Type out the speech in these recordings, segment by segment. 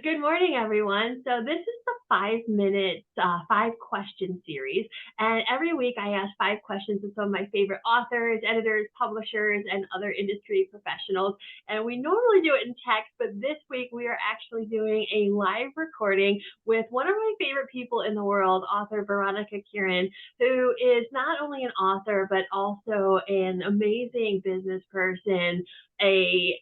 Good morning, everyone. So this is the 5 minutes, 5 question series. And every week I ask 5 questions of some of my favorite authors, editors, publishers, and other industry professionals. And we normally do it in text, but this week we are actually doing a live recording with one of my favorite people in the world, author Veronica Kirin, who is not only an author, but also an amazing business person, a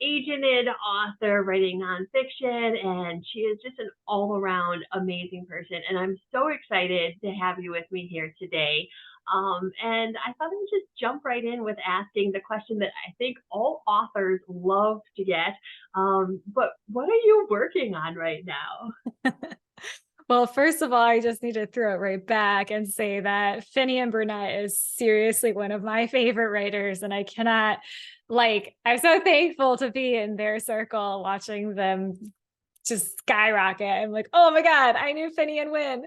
agented author writing nonfiction, and she is just an all-around amazing person. And I'm so excited to have you with me here today. And I thought I would just jump right in with asking the question that I think all authors love to get. But what are you working on right now? Well, first of all, I just need to throw it right back and say that Finney and Burnett is seriously one of my favorite writers. And I cannot, I'm so thankful to be in their circle watching them just skyrocket. I'm like, oh my God, I knew Finney and win.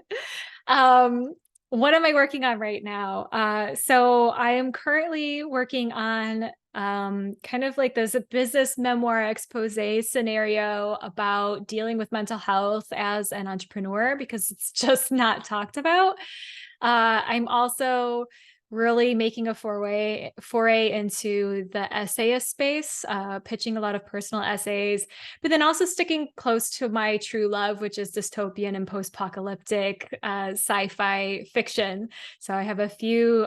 Um, what am I working on right now? So I am currently working on kind of like this business memoir expose scenario about dealing with mental health as an entrepreneur because it's just not talked about. I'm also really making a foray into the essayist space, pitching a lot of personal essays, but then also sticking close to my true love, which is dystopian and post-apocalyptic sci-fi fiction. So I have a few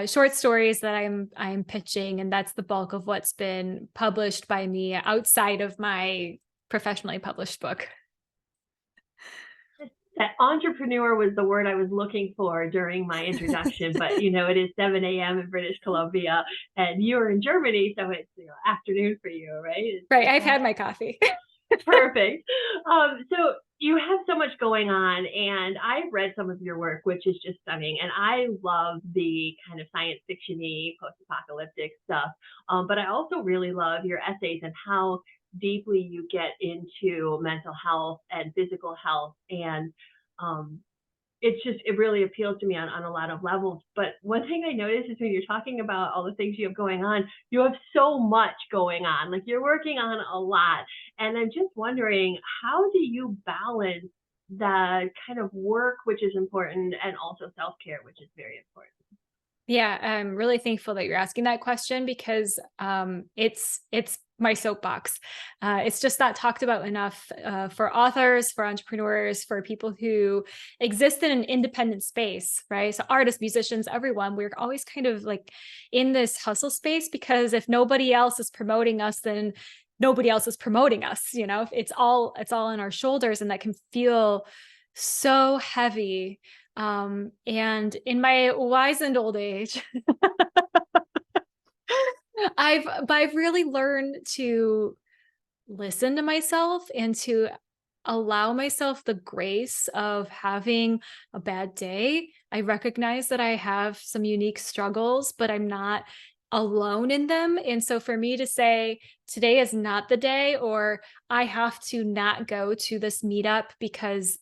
short stories that I'm pitching, and that's the bulk of what's been published by me outside of my professionally published book. That entrepreneur was the word I was looking for during my introduction, but it is 7 a.m. in British Columbia, and you're in Germany, so it's afternoon for you, right? Right, Is I've that had my coffee. perfect? So you have so much going on, and I've read some of your work, which is just stunning, and I love the kind of science fiction-y, post-apocalyptic stuff. But I also really love your essays and how deeply you get into mental health and physical health, and um, it really appeals to me on a lot of levels. But one thing I noticed is when you're talking about all the things you have going on, you have so much going on. Like you're working on a lot. And I'm just wondering, how do you balance the kind of work, which is important, and also self-care, which is very important? Yeah, I'm really thankful that you're asking that question because it's my soapbox. It's just not talked about enough for authors, for entrepreneurs, for people who exist in an independent space, right? So artists, musicians, everyone, we're always kind of like in this hustle space because if nobody else is promoting us, then nobody else is promoting us. You know, it's all on our shoulders, and that can feel so heavy. And in my wizened old age, I've really learned to listen to myself and to allow myself the grace of having a bad day. I recognize that I have some unique struggles, but I'm not alone in them. And so for me to say today is not the day, or I have to not go to this meetup because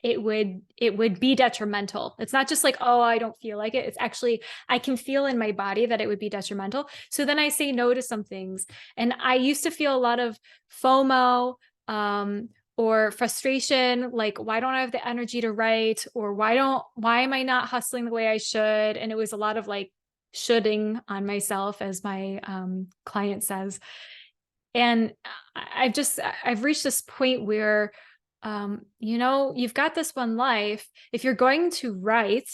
it would be detrimental. It's not just like, oh, I don't feel like it. It's actually, I can feel in my body that it would be detrimental. So then I say no to some things. And I used to feel a lot of FOMO, or frustration, like, why don't I have the energy to write? Or why am I not hustling the way I should? And it was a lot of like shoulding on myself, as my client says. And I've reached this point where you've got this one life. If you're going to write,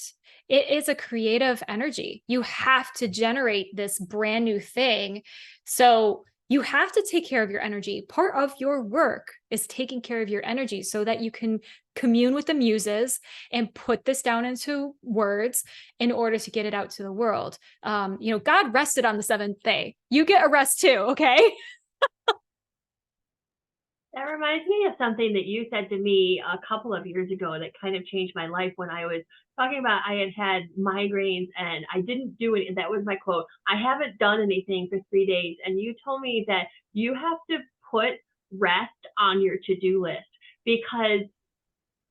it is a creative energy. You have to generate this brand new thing. So you have to take care of your energy. Part of your work is taking care of your energy so that you can commune with the muses and put this down into words in order to get it out to the world. God rested on the seventh day. You get a rest too, okay? That reminds me of something that you said to me a couple of years ago that kind of changed my life when I was talking about I had migraines and I didn't do it. That was my quote. I haven't done anything for 3 days. And you told me that you have to put rest on your to-do list because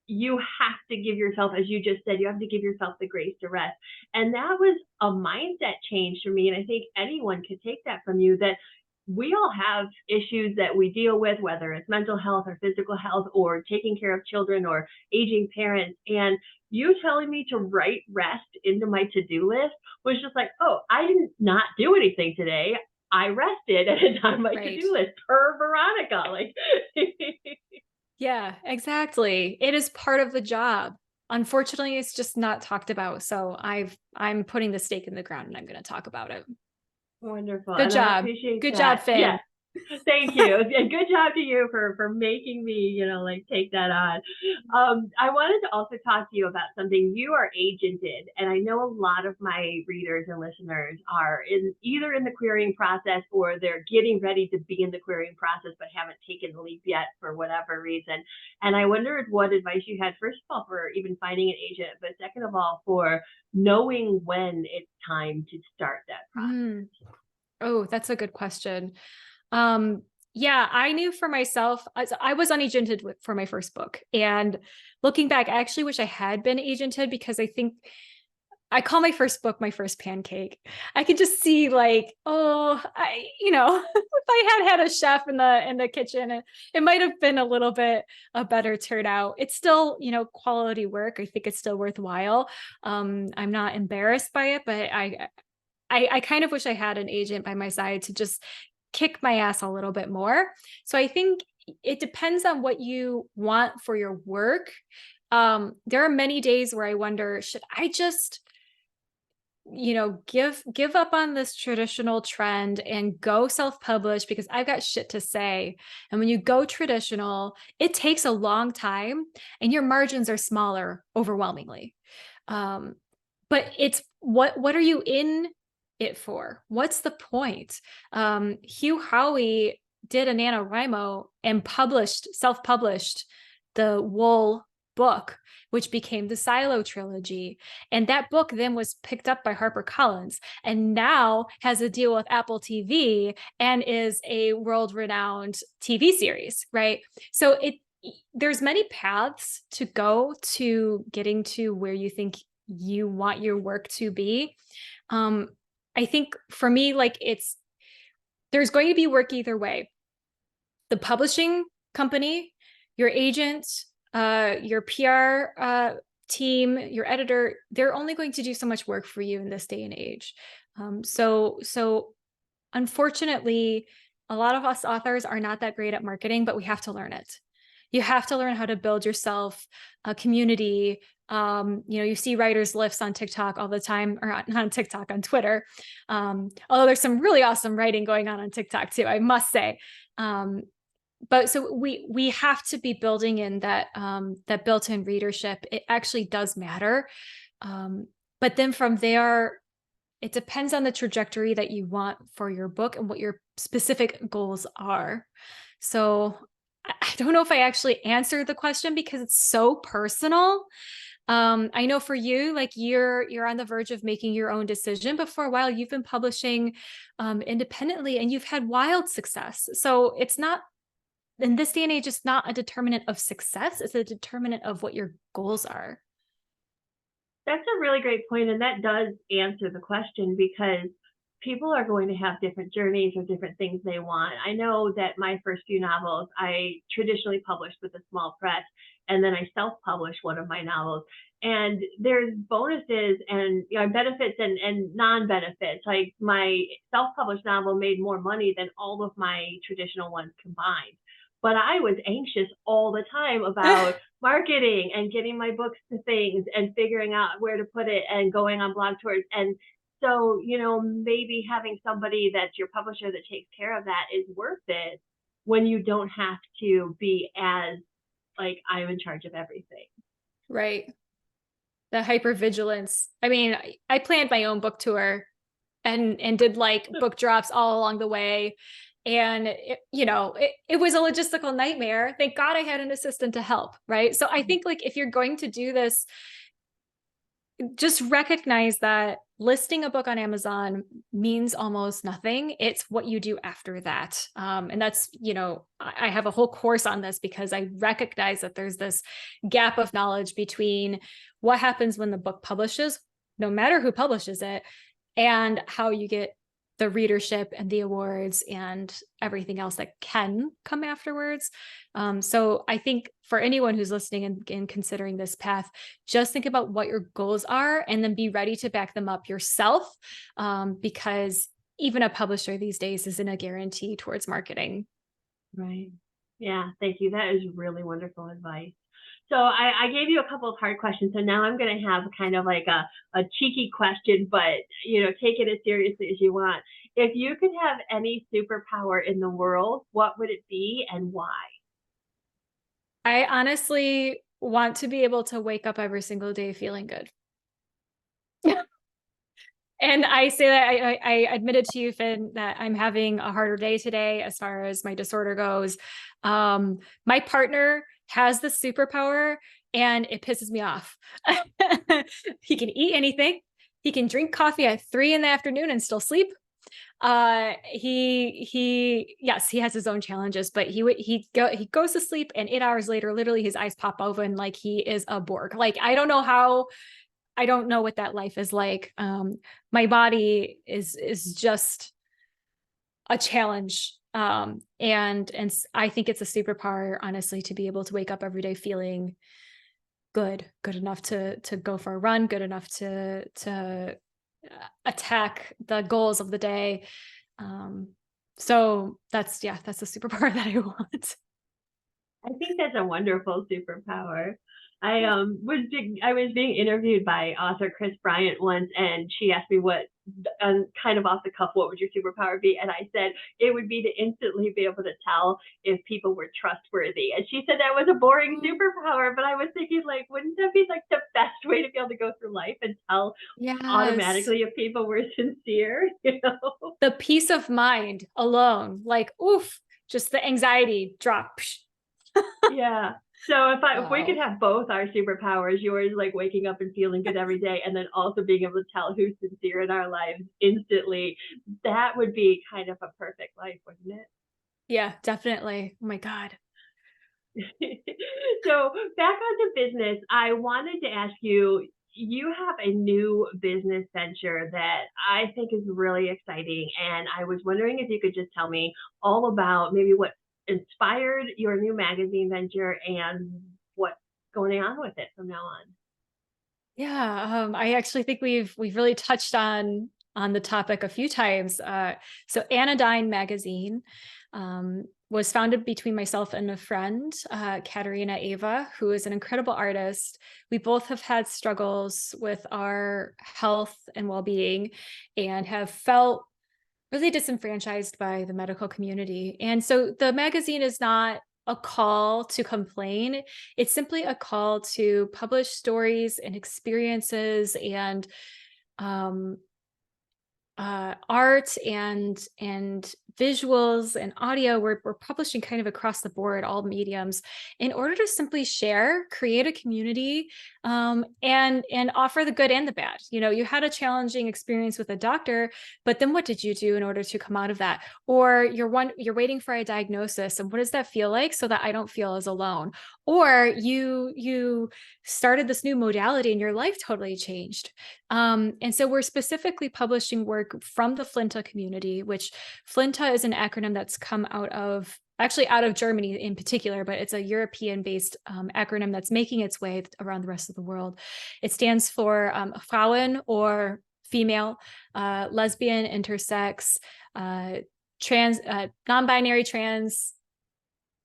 you have to give yourself, as you just said, you have to give yourself the grace to rest. And that was a mindset change for me. And I think anyone could take that from you, that we all have issues that we deal with, whether it's mental health or physical health or taking care of children or aging parents. And you telling me to write rest into my to-do list was just like, oh, I didn't not do anything today. I rested and it's on my Right. to-do list per Veronica. Like Yeah, exactly. It is part of the job. Unfortunately, it's just not talked about. So I'm putting the stake in the ground and I'm going to talk about it. wonderful. Good And I job. appreciate Good job, that. Yeah. Finn. Thank you. And good job to you for making me, like take that on. I wanted to also talk to you about something. You are agented, and I know a lot of my readers and listeners are either in the querying process or they're getting ready to be in the querying process but haven't taken the leap yet for whatever reason. And I wondered what advice you had, first of all, for even finding an agent, but second of all, for knowing when it's time to start that process. Mm. Oh, that's a good question. Um, yeah, I knew for myself, I was unagented for my first book. And looking back, I actually wish I had been agented because I think I call my first book my first pancake. I could just see like, oh, if I had a chef in the kitchen, it might have been a little bit a better turnout. It's still, quality work. I think it's still worthwhile. I'm not embarrassed by it, but I kind of wish I had an agent by my side to just kick my ass a little bit more. So I think it depends on what you want for your work. There are many days where I wonder, should I just give up on this traditional trend and go self-publish because I've got shit to say. And when you go traditional, it takes a long time and your margins are smaller overwhelmingly. Um, but it's what are you in it for? What's the point? Hugh Howey did a NaNoWriMo and self-published the Wool book, which became the Silo trilogy. And that book then was picked up by HarperCollins and now has a deal with Apple TV and is a world-renowned TV series, right? So there's many paths to go to getting to where you think you want your work to be. I think for me, like there's going to be work either way. The publishing company, your agent, your PR team, your editor, they're only going to do so much work for you in this day and age. So unfortunately, a lot of us authors are not that great at marketing, but we have to learn it. You have to learn how to build yourself a community. You see writers lifts on TikTok all the time, or not on TikTok, on Twitter. Although there's some really awesome writing going on TikTok too, I must say. But so we have to be building in that built-in readership. It actually does matter. But then from there, it depends on the trajectory that you want for your book and what your specific goals are. So I don't know if I actually answered the question because it's so personal. I know for you, like you're on the verge of making your own decision, but for a while you've been publishing independently and you've had wild success. So it's not, in this day and age, it's not a determinant of success. It's a determinant of what your goals are. That's a really great point, and that does answer the question because people are going to have different journeys or different things they want. I know that my first few novels, I traditionally published with a small press, and then I self-published one of my novels. And there's bonuses and benefits and non-benefits. Like my self-published novel made more money than all of my traditional ones combined. But I was anxious all the time about marketing and getting my books to things and figuring out where to put it and going on blog tours. And so, maybe having somebody that's your publisher that takes care of that is worth it when you don't have to be as like, I'm in charge of everything. Right. The hypervigilance. I mean, I planned my own book tour and did like book drops all along the way. And it was a logistical nightmare. Thank God I had an assistant to help. Right. So I think like if you're going to do this, just recognize that listing a book on Amazon means almost nothing. It's what you do after that. And that's, I have a whole course on this because I recognize that there's this gap of knowledge between what happens when the book publishes, no matter who publishes it, and how you get the readership and the awards and everything else that can come afterwards. So I think for anyone who's listening and considering this path, just think about what your goals are and then be ready to back them up yourself, because even a publisher these days isn't a guarantee towards marketing. Right. Yeah, thank you. That is really wonderful advice. So I gave you a couple of hard questions. So now I'm going to have kind of like a cheeky question, but take it as seriously as you want. If you could have any superpower in the world, what would it be and why? I honestly want to be able to wake up every single day feeling good. And I say that I admitted to you, Finn, that I'm having a harder day today as far as my disorder goes. My partner has the superpower and it pisses me off. He can eat anything. He can drink coffee at 3 in the afternoon and still sleep. Yes, he has his own challenges, but he goes to sleep and 8 hours later, literally his eyes pop open like he is a Borg. Like I don't know what that life is like. My body is just a challenge. And I think it's a superpower, honestly, to be able to wake up every day feeling good enough to go for a run, good enough to attack the goals of the day. So that's a superpower that I want. I think that's a wonderful superpower. I was being interviewed by author Chris Bryant once, and she asked me kind of off the cuff, what would your superpower be? And I said it would be to instantly be able to tell if people were trustworthy. And she said that was a boring superpower, but I was thinking, like, wouldn't that be like the best way to be able to go through life and tell Yes. automatically if people were sincere? The peace of mind alone, like, oof, just the anxiety drop. Yeah. So if we could Wow. have both our superpowers, yours like waking up and feeling good every day, and then also being able to tell who's sincere in our lives instantly, that would be kind of a perfect life, wouldn't Yeah, definitely. Oh my God. it? So back onto business, I wanted to ask you, you have a new business venture that I think is really exciting, and I was wondering if you could just tell me all about maybe what inspired your new magazine venture and what's going on with it from now on. Yeah, I actually think we've really touched on the topic a few times. So Anodyne Magazine was founded between myself and a friend, Katerina Ava, who is an incredible artist. We both have had struggles with our health and well-being and have felt really disenfranchised by the medical community. And so the magazine is not a call to complain. It's simply a call to publish stories and experiences and um, art and visuals and audio. We're publishing kind of across the board, all mediums, in order to simply share, create a community, and offer the good and the bad. You had a challenging experience with a doctor, but then what did you do in order to come out of that? Or you're waiting for a diagnosis, and what does that feel like, so that I don't feel as alone? Or you started this new modality and your life totally changed. And so we're specifically publishing work from the Flinta community, which Flinta is an acronym that's come out of Germany in particular, but it's a European based acronym that's making its way around the rest of the world. It stands for Frauen, or female, lesbian, intersex, trans, non-binary, trans,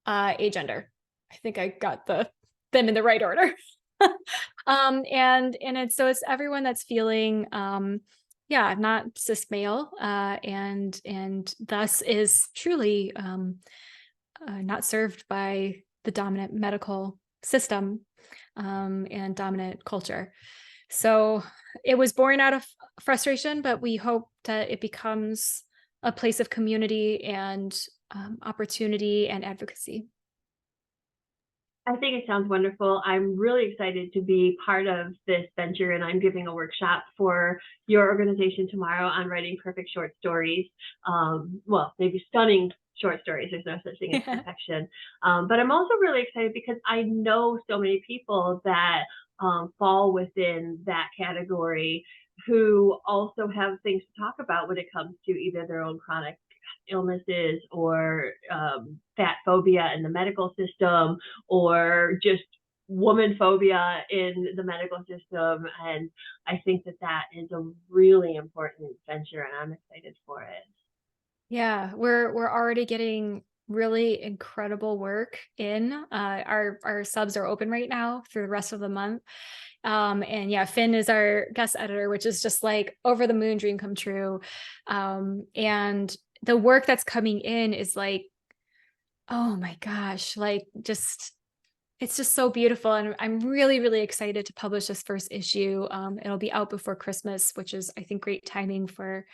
agender. I think I got them in the right order. And it's everyone that's feeling not cis male, and thus is truly not served by the dominant medical system, and dominant culture. So it was born out of frustration, but we hope that it becomes a place of community and opportunity and advocacy. I think it sounds wonderful. I'm really excited to be part of this venture, and I'm giving a workshop for your organization tomorrow on writing perfect short stories. Well, maybe stunning short stories. There's no such thing as perfection. But I'm also really excited because I know so many people that fall within that category. who also have things to talk about when it comes to either their own chronic illnesses or fat phobia in the medical system, or just woman phobia in the medical system. And I think that that is a really important venture, and I'm excited for it. Yeah, we're already getting really incredible work in. Our subs are open right now through the rest of the month. And yeah, Finn is our guest editor, which is just like over the moon dream come true. And the work that's coming in is like, oh my gosh, like just it's just so beautiful. And I'm really, really excited to publish this first issue. It'll be out before Christmas, which is I think great timing for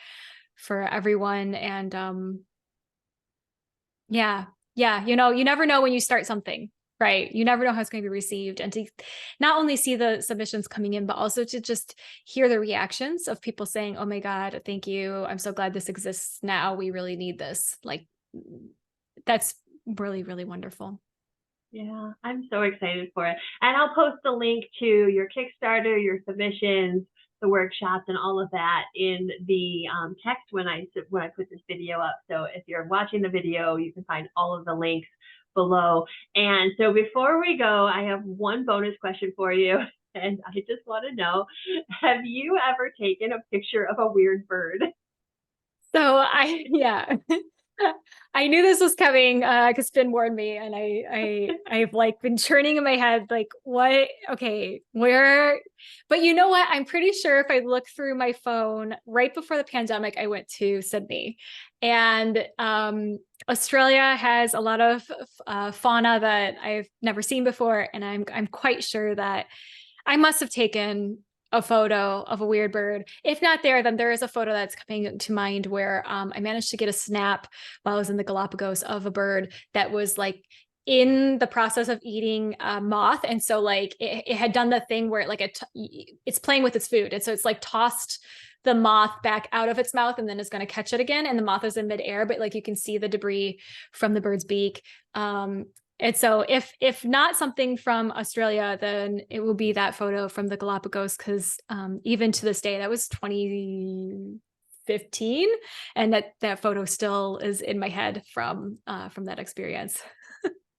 everyone. And yeah. Yeah. You never know when you start something, right? You never know how it's going to be received. And to not only see the submissions coming in, but also to just hear the reactions of people saying, oh my God, thank you. I'm so glad this exists now. We really need this. Like, that's really, really wonderful. Yeah, I'm so excited for it. And I'll post a link to your Kickstarter, your submissions, the workshops, and all of that in the text when I put this video up. So if you're watching the video, you can find all of the links below. And so before we go, I have one bonus question for you. And I just want to know, have you ever taken a picture of a weird bird? So yeah, I knew this was coming because Finn warned me, and I've like been churning in my head like what okay where, but you know what, I'm pretty sure if I look through my phone right before the pandemic I went to Sydney, and Australia has a lot of fauna that I've never seen before, and I'm quite sure that I must have taken a photo of a weird bird. If not there, then there is a photo that's coming to mind where I managed to get a snap while I was in the Galapagos of a bird that was like in the process of eating a moth. And so like it had done the thing where it's playing with its food. And so it's like tossed the moth back out of its mouth and then is going to catch it again. And the moth is in midair, but like you can see the debris from the bird's beak. And so if not something from Australia, then it will be that photo from the Galapagos, because even to this day, that was 2015, and that photo still is in my head from that experience.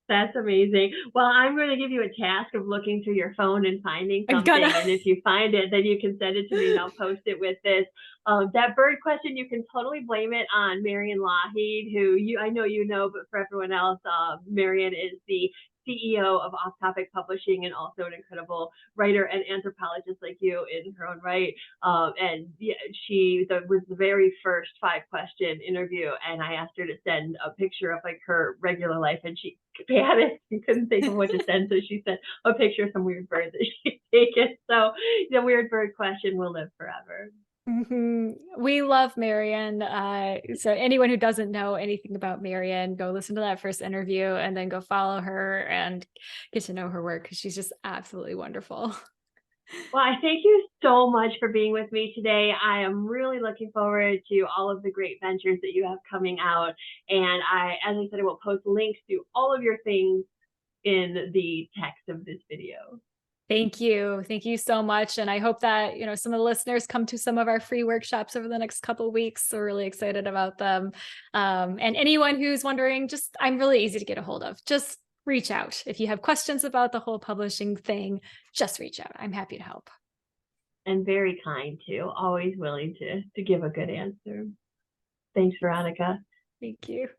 That's amazing. Well, I'm going to give you a task of looking through your phone and finding I'm something. gonna. And if you find it, then you can send it to me and I'll post it with this. That bird question, you can totally blame it on Marian Lougheed, who I know you know, but for everyone else, Marian is the CEO of Off Topic Publishing and also an incredible writer and anthropologist like you in her own right. And yeah, she was the very first 5-question interview, and I asked her to send a picture of like her regular life, and she panicked and couldn't think of what to send, so she sent a picture of some weird bird that she'd taken. So the weird bird question will live forever. We love Marian. So anyone who doesn't know anything about Marian, go listen to that first interview and then go follow her and get to know her work, because she's just absolutely wonderful. Well, I thank you so much for being with me today. I am really looking forward to all of the great ventures that you have coming out. And as I said, I will post links to all of your things in the text of this video. Thank you. Thank you so much. And I hope that, some of the listeners come to some of our free workshops over the next couple of weeks. We're really excited about them. And anyone who's wondering, I'm really easy to get a hold of. Just reach out. If you have questions about the whole publishing thing, just reach out. I'm happy to help. And very kind too, always willing to give a good answer. Thanks, Veronica. Thank you.